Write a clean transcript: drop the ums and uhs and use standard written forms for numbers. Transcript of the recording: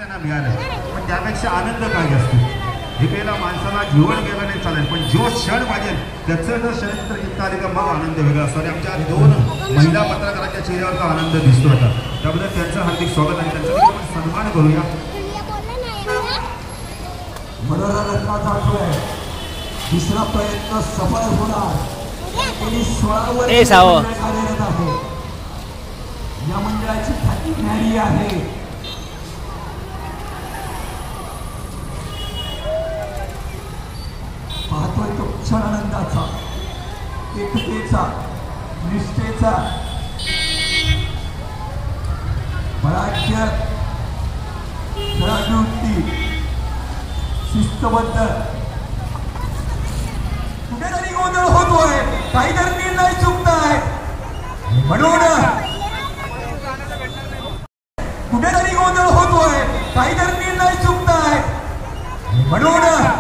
त्यांना मिळालं, पण त्यापेक्षा आनंद काय असतो. एकेला माणसाला जीवन गेलं नाही चालेल, पण जो क्षण पाहिजे त्याचं जर चरित्र चित्त आले तर मग आनंद वेगळा असतो. आणि आमच्या 2 महिला पत्रकारांच्या चेहऱ्यावरचा आनंद दिसतो होता. त्याबद्दल त्यांचं हार्दिक स्वागत आणि त्यांचा आपण सन्मान करूया. मनोरंजनाचा आठवड्यात दुसरा प्रयत्न सफल होणार. 16 वर्ष कार्यरत आहे. या मंडळाची ख्याती न्यारी आहे. पाहतोय तो क्षण आनंदाचा, एकतेचा, निष्ठेचा, बलाढ्य खेळाडूंची शिस्तबद्ध. कुठेतरी गोंधळ होतोय, काहीतरी निर्णय चुकताय. म्हणून कुठेतरी गोंधळ होतोय, काहीतरी निर्णय चुकताय. म्हणून